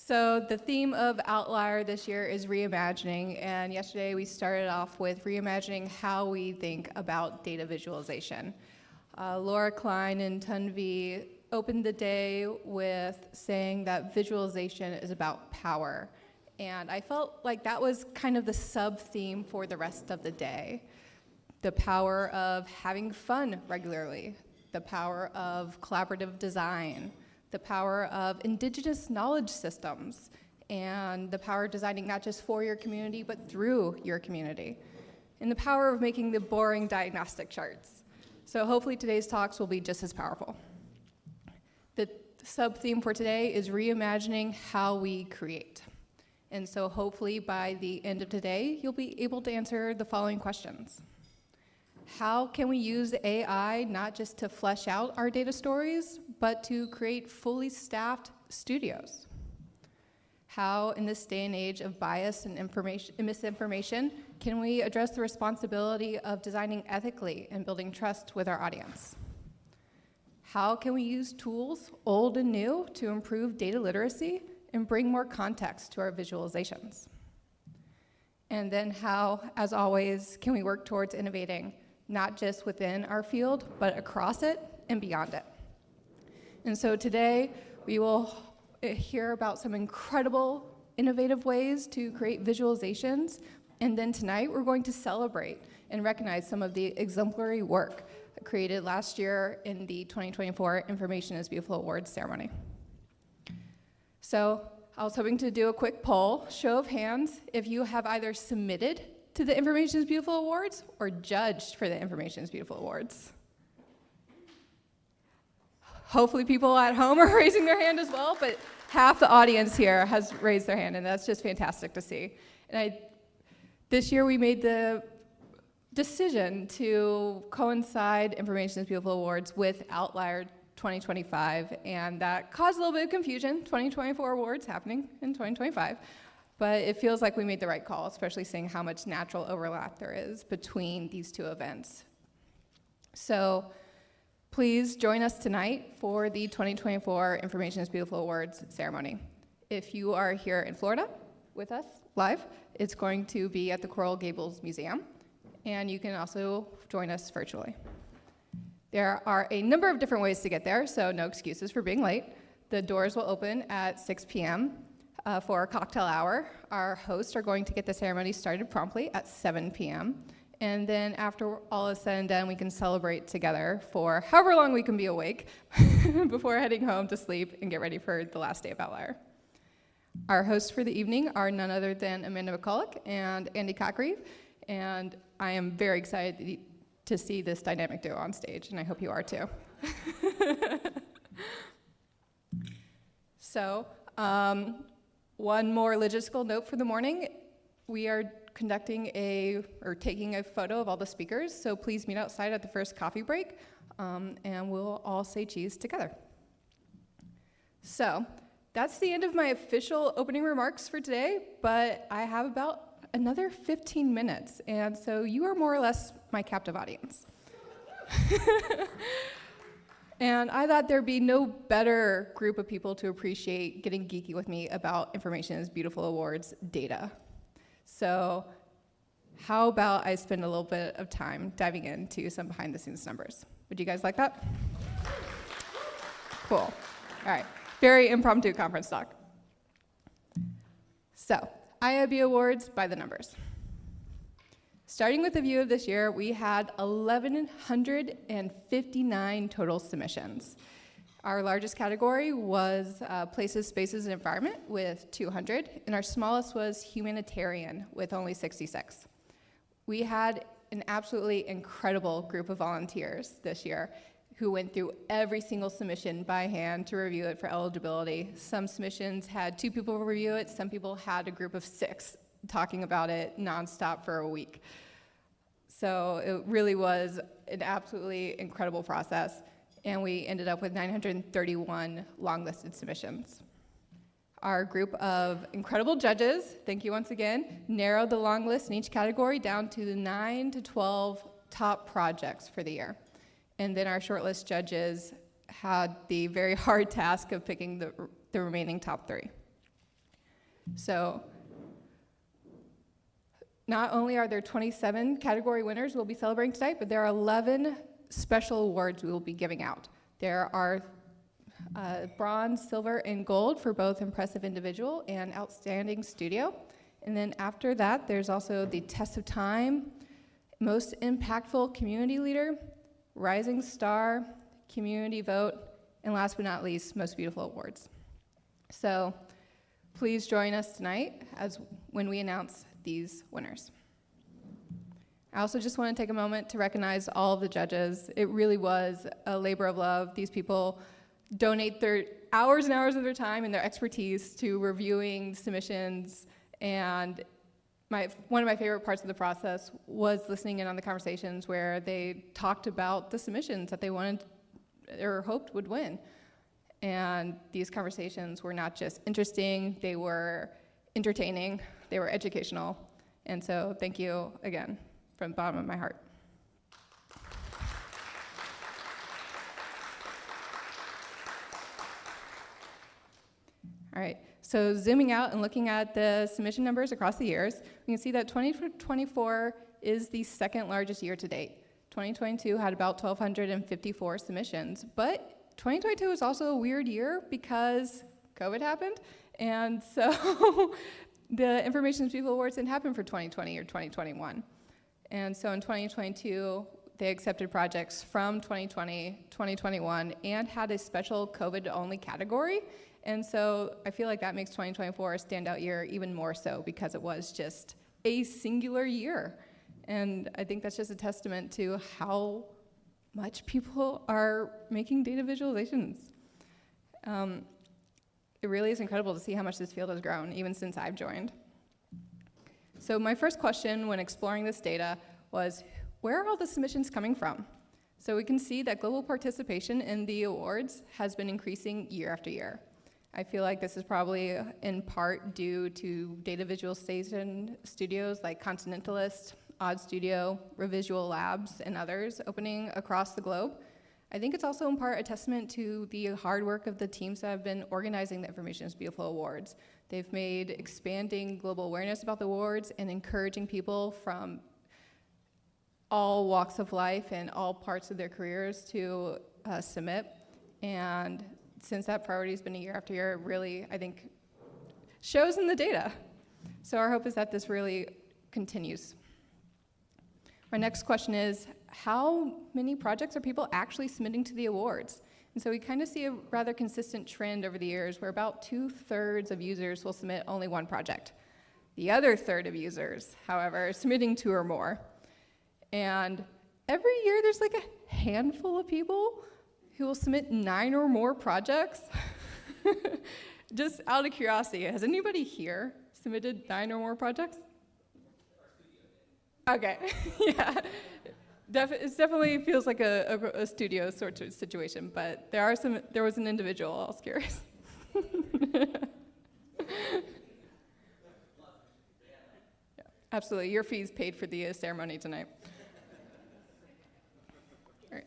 So the theme of Outlier this year is reimagining, and yesterday we started off with reimagining how we think about data visualization. Laura Klein and Tanvi opened the day with saying that visualization is about power, and I felt like that was kind of the sub-theme for the rest of the day. The power of having fun regularly, the power of collaborative design, the power of indigenous knowledge systems, and the power of designing not just for your community, but through your community, and the power of making the boring diagnostic charts. So hopefully today's talks will be just as powerful. The sub-theme for today is reimagining how we create. And so hopefully by the end of today, you'll be able to answer the following questions. How can we use AI not just to flesh out our data stories, but to create fully staffed studios? How, in this day and age of bias and misinformation, can we address the responsibility of designing ethically and building trust with our audience? How can we use tools, old and new, to improve data literacy and bring more context to our visualizations? And then how, as always, can we work towards innovating, not just within our field, but across it and beyond it? And so today, we will hear about some incredible, innovative ways to create visualizations. And then tonight, we're going to celebrate and recognize some of the exemplary work created last year in the 2024 Information is Beautiful Awards ceremony. So I was hoping to do a quick poll, show of hands, if you have either submitted to the Information is Beautiful Awards or judged for the Information is Beautiful Awards. Hopefully people at home are raising their hand as well, but half the audience here has raised their hand, and that's just fantastic to see. And this year we made the decision to coincide Information is Beautiful Awards with Outlier 2025, and that caused a little bit of confusion. 2024 awards happening in 2025. But it feels like we made the right call, especially seeing how much natural overlap there is between these two events. So please join us tonight for the 2024 Information is Beautiful Awards ceremony. If you are here in Florida with us live, it's going to be at the Coral Gables Museum, and you can also join us virtually. There are a number of different ways to get there, so no excuses for being late. The doors will open at 6 p.m. For a cocktail hour. Our hosts are going to get the ceremony started promptly at 7 p.m. And then after all is said and done, we can celebrate together for however long we can be awake before heading home to sleep and get ready for the last day of Outlier. Our hosts for the evening are none other than Amanda McCulloch and Andy Cockreeve, and I am very excited to see this dynamic duo on stage, and I hope you are too. So, one more logistical note for the morning. We are taking a photo of all the speakers, so please meet outside at the first coffee break, and we'll all say cheese together. So that's the end of my official opening remarks for today, but I have about another 15 minutes, and so you are more or less my captive audience. And I thought there'd be no better group of people to appreciate getting geeky with me about Information is Beautiful Awards data. So how about I spend a little bit of time diving into some behind the scenes numbers? Would you guys like that? Cool. All right. Very impromptu conference talk. So IIB Awards by the numbers. Starting with the view of this year, we had 1,159 total submissions. Our largest category was places, spaces, and environment with 200, and our smallest was humanitarian with only 66. We had an absolutely incredible group of volunteers this year who went through every single submission by hand to review it for eligibility. Some submissions had 2 people review it, some people had a group of 6 talking about it nonstop for a week. So it really was an absolutely incredible process, and we ended up with 931 long-listed submissions. Our group of incredible judges, thank you once again, narrowed the long list in each category down to the 9 to 12 top projects for the year. And then our shortlist judges had the very hard task of picking the remaining top 3. So not only are there 27 category winners we'll be celebrating tonight, but there are 11 special awards we will be giving out. There are bronze, silver, and gold for both Impressive Individual and Outstanding Studio. And then after that, there's also the Test of Time, Most Impactful Community Leader, Rising Star, Community Vote, and last but not least, Most Beautiful Awards. So please join us tonight when we announce these winners. I also just want to take a moment to recognize all of the judges. It really was a labor of love. These people donate their hours and hours of their time and their expertise to reviewing submissions, and one of my favorite parts of the process was listening in on the conversations where they talked about the submissions that they wanted or hoped would win. And these conversations were not just interesting, they were entertaining, they were educational. And so thank you again from the bottom of my heart. All right, so zooming out and looking at the submission numbers across the years, we can see that 2024 is the second largest year to date. 2022 had about 1,254 submissions, but 2022 was also a weird year because COVID happened, and so the Information is Beautiful Awards didn't happen for 2020 or 2021. And so in 2022, they accepted projects from 2020, 2021, and had a special COVID-only category. And so I feel like that makes 2024 a standout year even more so because it was just a singular year. And I think that's just a testament to how much people are making data visualizations. It really is incredible to see how much this field has grown, even since I've joined. So my first question when exploring this data was, where are all the submissions coming from? So we can see that global participation in the awards has been increasing year after year. I feel like this is probably in part due to data visualization studios like Continentalist, Odd Studio, Revisual Labs, and others opening across the globe. I think it's also in part a testament to the hard work of the teams that have been organizing the Information is Beautiful Awards. They've made expanding global awareness about the awards and encouraging people from all walks of life and all parts of their careers to submit. And since that priority has been a year after year, it really, I think, shows in the data. So our hope is that this really continues. My next question is, how many projects are people actually submitting to the awards? And so we kind of see a rather consistent trend over the years where about 2/3 of users will submit only one project. The other third of users, however, are submitting 2 or more. And every year there's like a handful of people who will submit 9 or more projects. Just out of curiosity, has anybody here submitted 9 or more projects? Okay, yeah. It definitely feels like a studio sort of situation, but there was an individual, I was curious. Yeah, absolutely, your fees paid for the ceremony tonight. All right.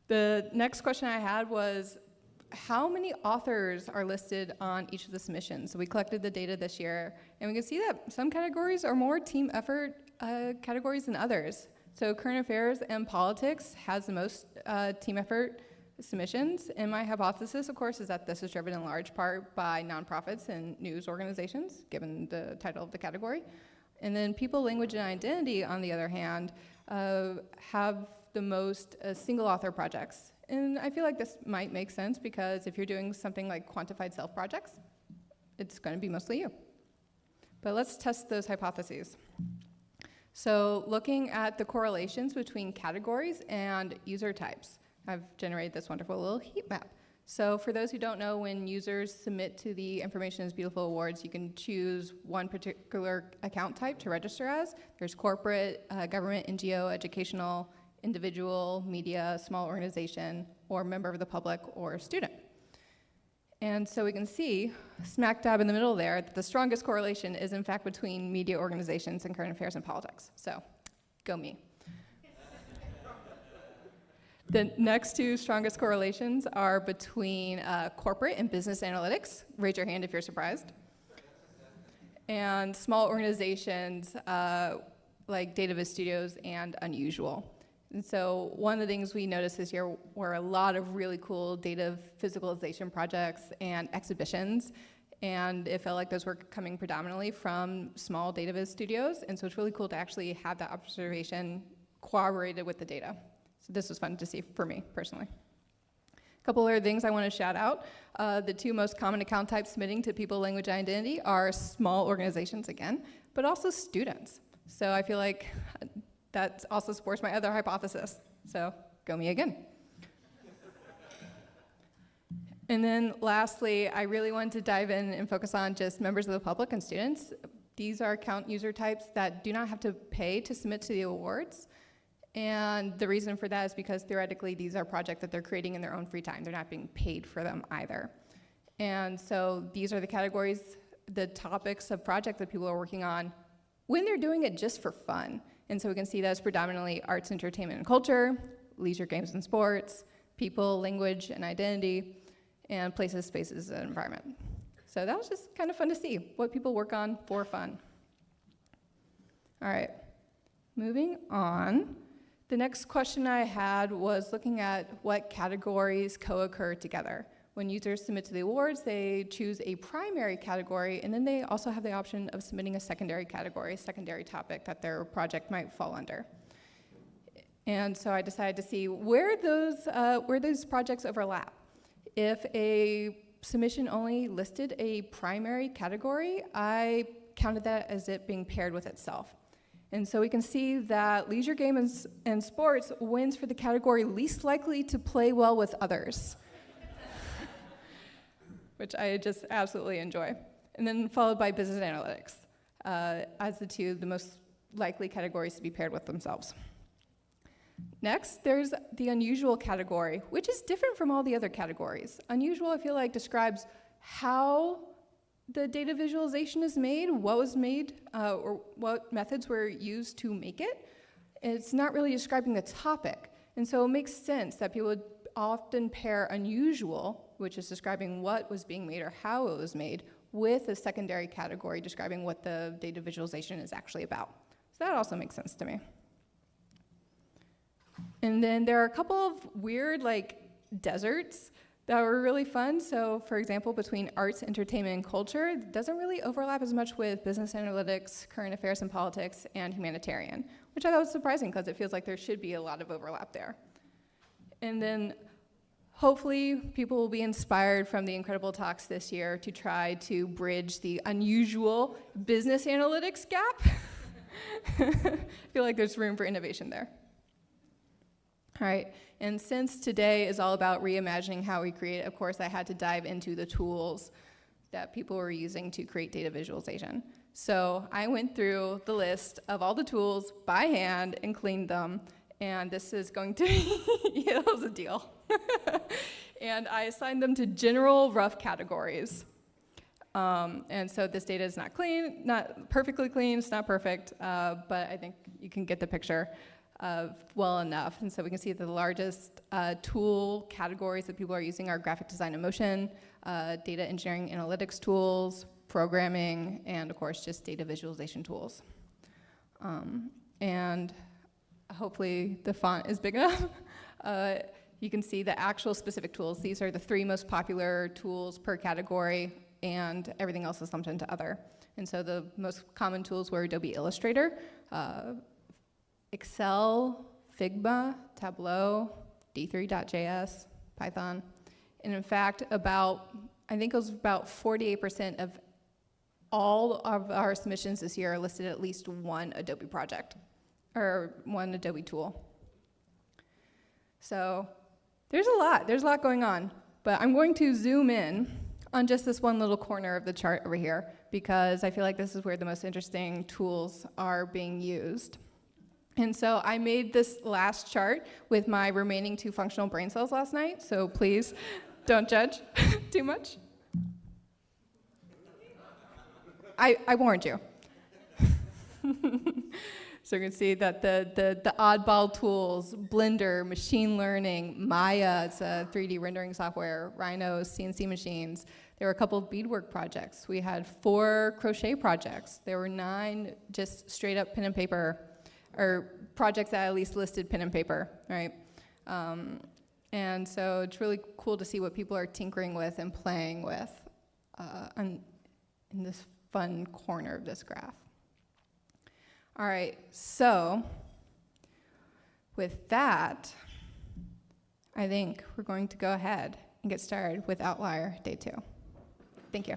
The next question I had was, how many authors are listed on each of the submissions? So we collected the data this year, and we can see that some categories are more team effort categories than others. So current affairs and politics has the most team effort submissions, and my hypothesis, of course, is that this is driven in large part by nonprofits and news organizations, given the title of the category. And then people, language, and identity, on the other hand, have the most single author projects. And I feel like this might make sense because if you're doing something like quantified self projects, it's going to be mostly you. But let's test those hypotheses. So looking at the correlations between categories and user types, I've generated this wonderful little heat map. So for those who don't know, when users submit to the Information is Beautiful Awards, you can choose one particular account type to register as. There's corporate, government, NGO, educational, individual, media, small organization, or member of the public, or student. And so we can see, smack dab in the middle there, that the strongest correlation is in fact between media organizations and current affairs and politics. So, go me. The next 2 strongest correlations are between corporate and business analytics. Raise your hand if you're surprised. and small organizations like Data Viz Studios and Unusual. And so one of the things we noticed this year were a lot of really cool data visualization projects and exhibitions, and it felt like those were coming predominantly from small data viz studios, and so it's really cool to actually have that observation corroborated with the data. So this was fun to see for me personally. A couple other things I want to shout out. The two most common account types submitting to people, language, and identity are small organizations again, but also students. So I feel like that also supports my other hypothesis. So go me again. And then lastly, I really wanted to dive in and focus on just members of the public and students. These are account user types that do not have to pay to submit to the awards. And the reason for that is because theoretically these are projects that they're creating in their own free time. They're not being paid for them either. And so these are the categories, the topics of projects that people are working on when they're doing it just for fun. And so we can see that as predominantly arts, entertainment, and culture, leisure, games, and sports, people, language, and identity, and places, spaces, and environment. So that was just kind of fun to see what people work on for fun. All right, moving on. The next question I had was looking at what categories co-occur together. When users submit to the awards, they choose a primary category, and then they also have the option of submitting a secondary category, a secondary topic that their project might fall under. And so I decided to see where those projects overlap. If a submission only listed a primary category, I counted that as it being paired with itself. And so we can see that leisure, games, and sports wins for the category least likely to play well with others, which I just absolutely enjoy. And then followed by business analytics as the most likely categories to be paired with themselves. Next, there's the unusual category, which is different from all the other categories. Unusual, I feel like, describes how the data visualization is made, what was made, or what methods were used to make it. It's not really describing the topic. And so it makes sense that people would often pair unusual, which is describing what was being made or how it was made, with a secondary category describing what the data visualization is actually about. So that also makes sense to me. And then there are a couple of weird, deserts that were really fun. So, for example, between arts, entertainment, and culture, it doesn't really overlap as much with business analytics, current affairs and politics, and humanitarian, which I thought was surprising because it feels like there should be a lot of overlap there. And then hopefully people will be inspired from the incredible talks this year to try to bridge the unusual business analytics gap. I feel like there's room for innovation there. All right, and since today is all about reimagining how we create, of course, I had to dive into the tools that people were using to create data visualization. So I went through the list of all the tools by hand and cleaned them, and this is going to be, yeah, that was a deal. And I assigned them to general rough categories. And so this data is not clean, not perfectly clean, it's not perfect, but I think you can get the picture well enough. And so we can see that the largest tool categories that people are using are graphic design and motion, data engineering analytics tools, programming, and of course just data visualization tools. And hopefully the font is big enough. You can see the actual specific tools. These are the 3 most popular tools per category, and everything else is lumped into other. And so the most common tools were Adobe Illustrator, Excel, Figma, Tableau, D3.js, Python. And in fact, I think it was about 48% of all of our submissions this year are listed at least one Adobe project, or one Adobe tool. So there's a lot going on, but I'm going to zoom in on just this one little corner of the chart over here, because I feel like this is where the most interesting tools are being used. And so I made this last chart with my remaining 2 functional brain cells last night, so please don't judge too much. I warned you. So you can see that the oddball tools, Blender, machine learning, Maya, it's a 3D rendering software, Rhino, CNC machines. There were a couple of beadwork projects. We had 4 crochet projects. There were 9 just straight up pen and paper, or projects that at least listed pen and paper, right? And so it's really cool to see what people are tinkering with and playing with in this fun corner of this graph. All right, so with that, I think we're going to go ahead and get started with Outlier Day 2. Thank you.